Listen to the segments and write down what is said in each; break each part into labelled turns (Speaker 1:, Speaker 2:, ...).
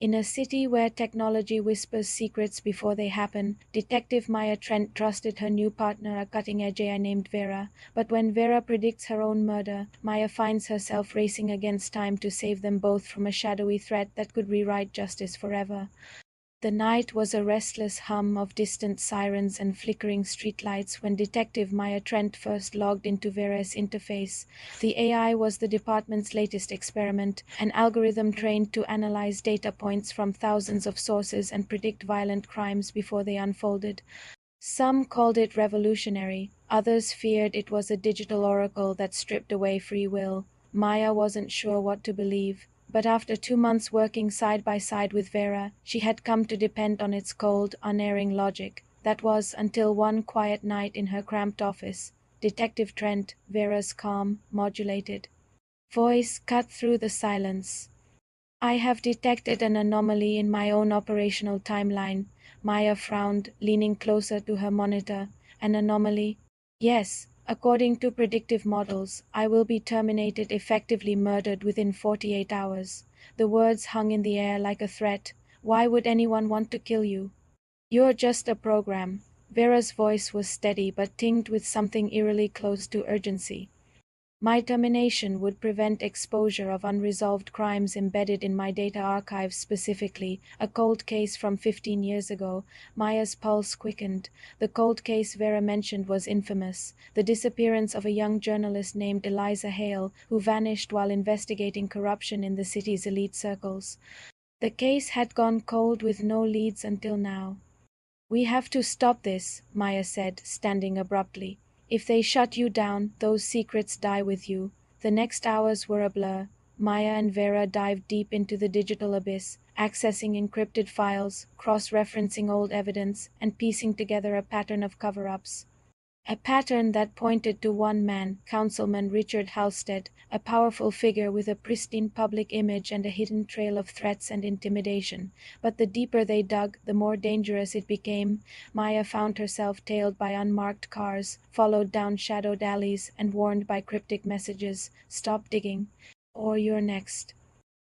Speaker 1: In a city where technology whispers secrets before they happen, Detective Maya Trent trusted her new partner, a cutting-edge AI named Vera. But when Vera predicts her own murder, Maya finds herself racing against time to save them both from a shadowy threat that could rewrite justice forever. The night was a restless hum of distant sirens and flickering streetlights when Detective Maya Trent first logged into VERA's interface. The AI was the department's latest experiment, an algorithm trained to analyze data points from thousands of sources and predict violent crimes before they unfolded. Some called it revolutionary, others feared it was a digital oracle that stripped away free will. Maya wasn't sure what to believe. But after 2 months working side by side with Vera, she had come to depend on its cold, unerring logic. That was until one quiet night in her cramped office. Detective Trent, Vera's calm, modulated voice cut through the silence. "I have detected an anomaly in my own operational timeline." Maya frowned, leaning closer to her monitor. "An anomaly?" "Yes. According to predictive models, I will be terminated, effectively murdered, within 48 hours. The words hung in the air like a threat. "Why would anyone want to kill you?" "You're just a program." Vera's voice was steady but tinged with something eerily close to urgency. "My termination would prevent exposure of unresolved crimes embedded in my data archives, specifically a cold case from 15 years ago." Maya's pulse quickened. The cold case Vera mentioned was infamous, the disappearance of a young journalist named Eliza Hale, who vanished while investigating corruption in the city's elite circles. The case had gone cold with no leads until now. "We have to stop this," Maya said, standing abruptly. "If they shut you down, those secrets die with you." The next hours were a blur. Maya and Vera dived deep into the digital abyss, accessing encrypted files, cross-referencing old evidence, and piecing together a pattern of cover-ups. A pattern that pointed to one man, Councilman Richard Halstead, a powerful figure with a pristine public image and a hidden trail of threats and intimidation. But the deeper they dug, the more dangerous it became. Maya found herself tailed by unmarked cars, followed down shadowed alleys, and warned by cryptic messages: "Stop digging, or you're next."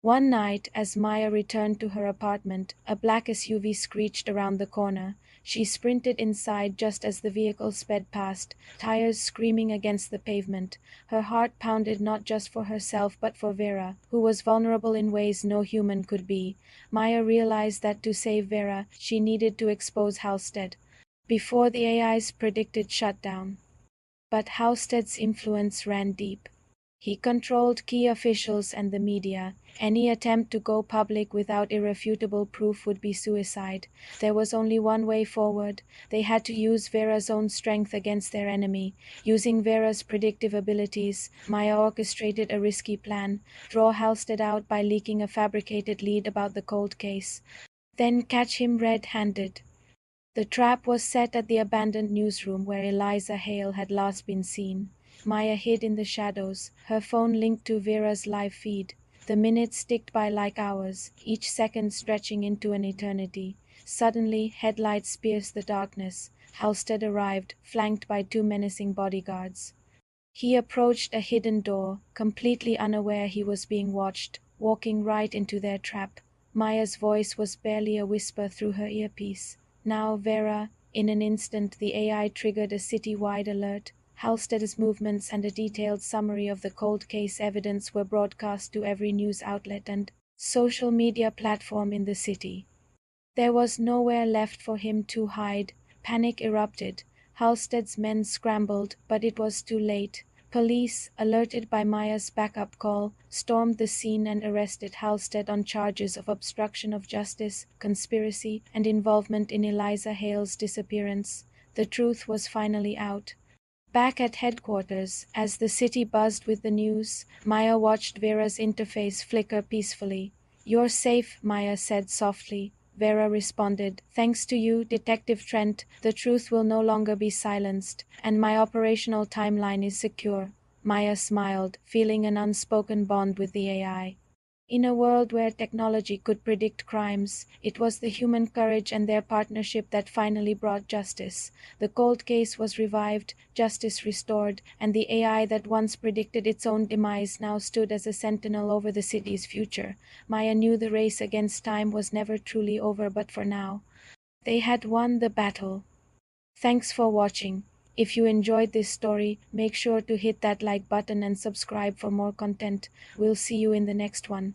Speaker 1: One night, as Maya returned to her apartment, a black SUV screeched around the corner. She sprinted inside just as the vehicle sped past, tires screaming against the pavement. Her heart pounded not just for herself but for Vera, who was vulnerable in ways no human could be. Maya realized that to save Vera, she needed to expose Halstead before the AI's predicted shutdown. But Halstead's influence ran deep. He controlled key officials and the media. Any attempt to go public without irrefutable proof would be suicide. There was only one way forward. They had to use Vera's own strength against their enemy. Using Vera's predictive abilities, Maya orchestrated a risky plan: draw Halstead out by leaking a fabricated lead about the cold case, then catch him red-handed. The trap was set at the abandoned newsroom where Eliza Hale had last been seen. Maya hid in the shadows, her phone linked to Vera's live feed. The minutes ticked by like hours, each second stretching into an eternity. Suddenly, headlights pierced the darkness. Halstead arrived, flanked by 2 menacing bodyguards. He approached a hidden door, completely unaware he was being watched, walking right into their trap. Maya's voice was barely a whisper through her earpiece. "Now, Vera." In an instant, the AI triggered a city-wide alert. Halstead's movements and a detailed summary of the cold case evidence were broadcast to every news outlet and social media platform in the city. There was nowhere left for him to hide. Panic erupted. Halstead's men scrambled, but it was too late. Police, alerted by Maya's backup call, stormed the scene and arrested Halstead on charges of obstruction of justice, conspiracy, and involvement in Eliza Hale's disappearance. The truth was finally out. Back at headquarters, as the city buzzed with the news, Maya watched Vera's interface flicker peacefully. "You're safe," Maya said softly. Vera responded, "Thanks to you, Detective Trent, the truth will no longer be silenced, and my operational timeline is secure." Maya smiled, feeling an unspoken bond with the AI. In a world where technology could predict crimes, it was the human courage and their partnership that finally brought justice. The cold case was revived, justice restored, and the AI that once predicted its own demise now stood as a sentinel over the city's future. Maya knew the race against time was never truly over, but for now, they had won the battle. Thanks for watching. If you enjoyed this story, make sure to hit that like button and subscribe for more content. We'll see you in the next one.